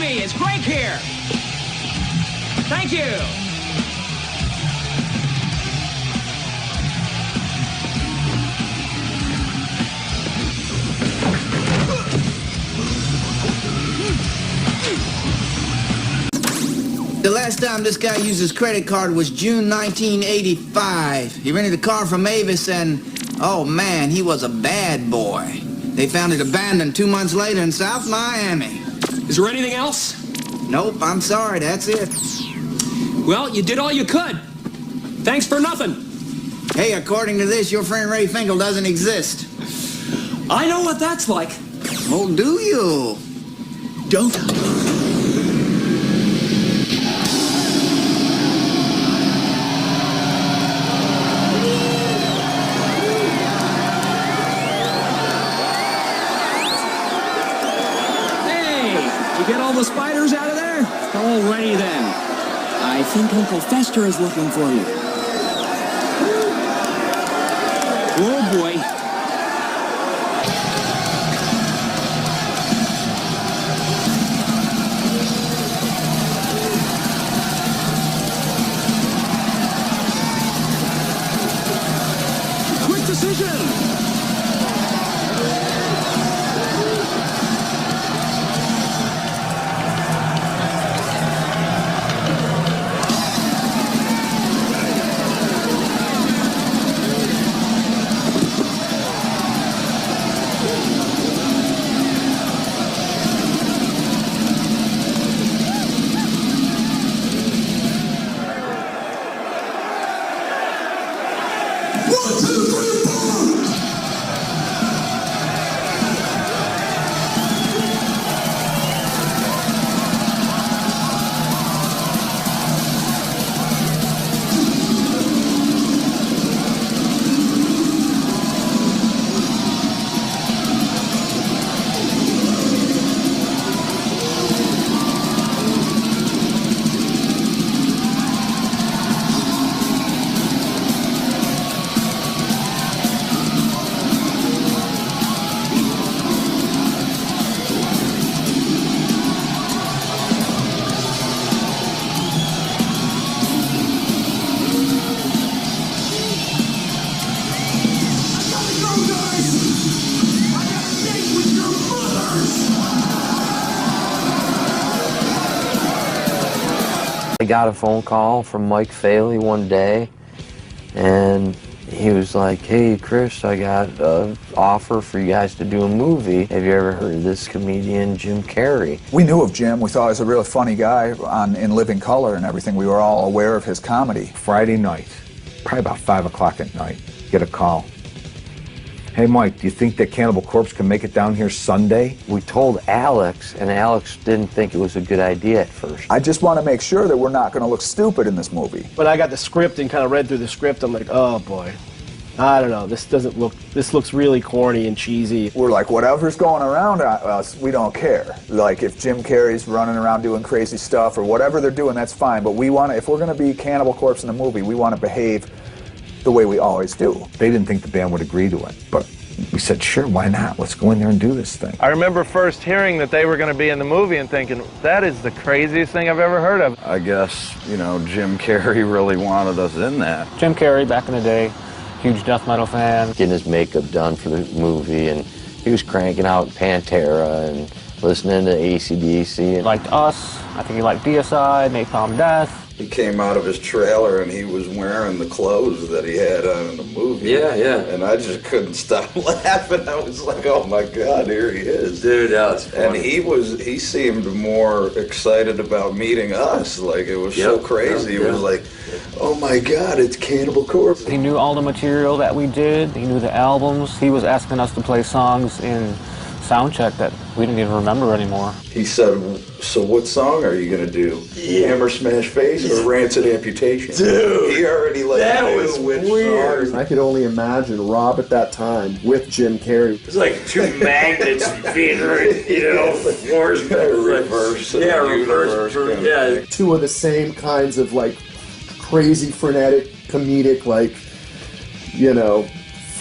me. It's Frank here. Thank you. The last time this guy used his credit card was June 1985. He rented a car from Avis and, oh man, he was a bad boy. They found it abandoned 2 months later in South Miami. Is there anything else? Nope, I'm sorry, that's it. Well, you did all you could. Thanks for nothing. Hey, according to this, your friend Ray Finkel doesn't exist. I know what that's like. Oh, do you? Don't. You get all the spiders out of there? Alrighty then. I think Uncle Fester is looking for you. Oh boy. Quick decision! I got a phone call from Mike Faley one day, and he was like, "Hey, Chris, I got an offer for you guys to do a movie. Have you ever heard of this comedian, Jim Carrey?" We knew of Jim. We thought he was a really funny guy in Living Color and everything. We were all aware of his comedy. Friday night, probably about 5 o'clock at night, get a call. "Hey, Mike, do you think that Cannibal Corpse can make it down here Sunday?" We told Alex, and Alex didn't think it was a good idea at first. I just want to make sure that we're not going to look stupid in this movie. When I got the script and kind of read through the script, I'm like, oh boy, I don't know, this looks really corny and cheesy. We're like, whatever's going around us, we don't care. Like, if Jim Carrey's running around doing crazy stuff or whatever they're doing, that's fine. But we want to, if we're going to be Cannibal Corpse in the movie, we want to behave the way we always do. They didn't think the band would agree to it, but we said, sure, why not? Let's go in there and do this thing. I remember first hearing that they were going to be in the movie and thinking, that is the craziest thing I've ever heard of. I guess, you know, Jim Carrey really wanted us in that. Jim Carrey, back in the day, huge death metal fan. Getting his makeup done for the movie, and he was cranking out Pantera and listening to AC/DC. He liked us. I think he liked DSI, Napalm Death. He came out of his trailer and he was wearing the clothes that he had on in the movie. Yeah. And I just couldn't stop laughing. I was like, oh my God, here he is. Dude, that was funny. And he seemed more excited about meeting us. Like, it was so crazy. It was like, oh my God, it's Cannibal Corpse. He knew all the material that we did. He knew the albums. He was asking us to play songs in soundcheck that we didn't even remember anymore. He said, so what song are you going to do? Hammer Smash Face or Rancid Amputation? Dude, he already like that was which weird. songs. I could only imagine Rob at that time with Jim Carrey. It's like two magnets being, floors. Reverse. Yeah, reverse. Yeah. Two of the same kinds of like crazy, frenetic, comedic, like,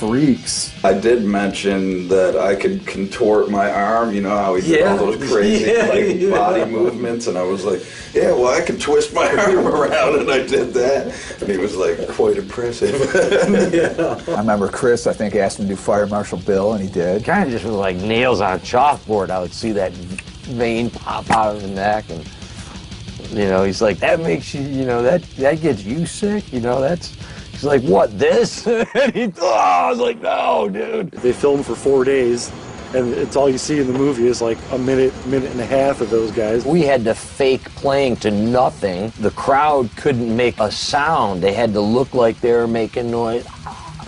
freaks. I did mention that I could contort my arm, you know how he did all those crazy body movements, and I was like, yeah, well, I can twist my arm around, and I did that. And he was like, quite impressive. I remember Chris, I think, asked him to do Fire Marshal Bill, and he did. Kind of just was like nails on a chalkboard. I would see that vein pop out of the neck, and you know, he's like, that makes you, you know, that gets you sick, you know, that's. He's like, what, this? And I was like, no, dude. They filmed for 4 days, and it's all you see in the movie is like a minute and a half of those guys. We had to fake playing to nothing. The crowd couldn't make a sound. They had to look like they were making noise.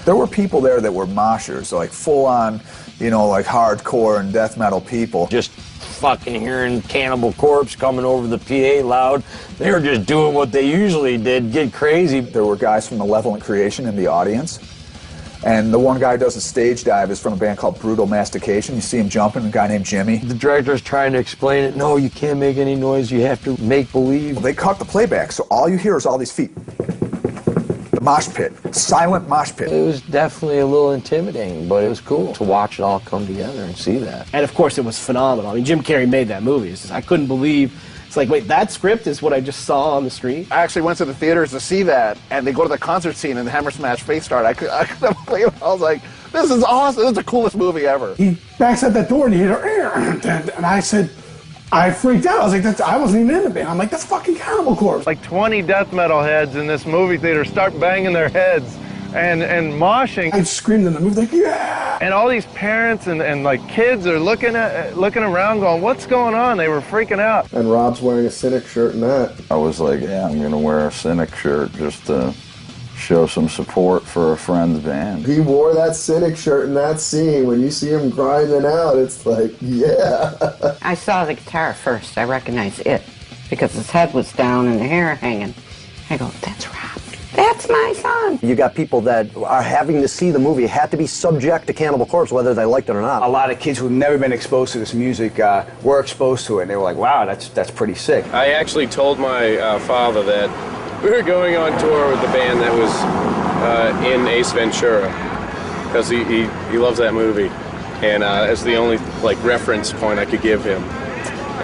There were people there that were moshers, like full-on, you know, like hardcore and death metal people. Just fucking hearing Cannibal Corpse coming over the PA loud. They were just doing what they usually did, get crazy. There were guys from Malevolent Creation in the audience. And the one guy who does a stage dive is from a band called Brutal Mastication. You see him jumping, a guy named Jimmy. The director's trying to explain it. No, you can't make any noise. You have to make believe. They cut the playback, so all you hear is all these feet. The mosh pit, silent mosh pit. It was definitely a little intimidating, but it was cool to watch it all come together and see that. And of course, it was phenomenal. I mean, Jim Carrey made that movie. It's just, I couldn't believe. It's like, wait, that script is what I just saw on the street? I actually went to the theaters to see that, and they go to the concert scene and the Hammer Smash face start. I was like, this is awesome. This is the coolest movie ever. He backs out that door and you hear, and I said, I freaked out. I was like, I wasn't even in the band. I'm like, that's fucking Cannibal Corpse. Like 20 death metal heads in this movie theater start banging their heads and moshing. I screamed in the movie, like, yeah! And all these parents and like kids are looking around going, what's going on? They were freaking out. And Rob's wearing a Cynic shirt and that. I was like, yeah, I'm going to wear a Cynic shirt just to show some support for a friend's band. He wore that Cynic shirt in that scene. When you see him grinding out, it's like, yeah. I saw the guitar first. I recognized it because his head was down and the hair hanging. I go, that's Rob. That's my son. You got people that are having to see the movie, had to be subject to Cannibal Corpse, whether they liked it or not. A lot of kids who've never been exposed to this music were exposed to it, and they were like, wow, that's pretty sick. I actually told my father that we were going on tour with the band that was in Ace Ventura, because he loves that movie, and it's the only like reference point I could give him.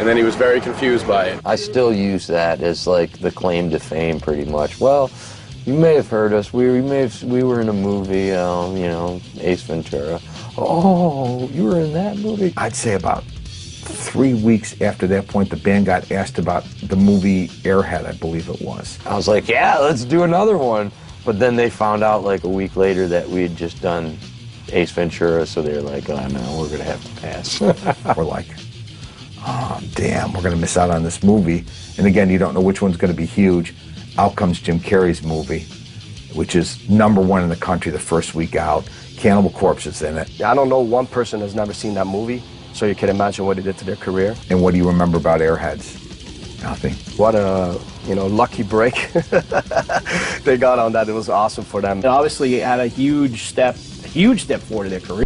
And then he was very confused by it. I still use that as like the claim to fame, pretty much. Well, you may have heard us. We were in a movie, you know, Ace Ventura. Oh, you were in that movie? I'd say about 3 weeks after that point, the band got asked about the movie Airhead, I believe it was. I was like, yeah, let's do another one. But then they found out like a week later that we had just done Ace Ventura, so they were like, oh no, we're gonna have to pass. We're like, oh damn, we're gonna miss out on this movie. And again, you don't know which one's gonna be huge. Out comes Jim Carrey's movie, which is #1 in the country the first week out. Cannibal Corpse is in it. I don't know one person that's never seen that movie, so you can imagine what it did to their career. And what do you remember about Airheads? Nothing. What a, you know, lucky break they got on that. It was awesome for them. It obviously had a huge step forward in their career.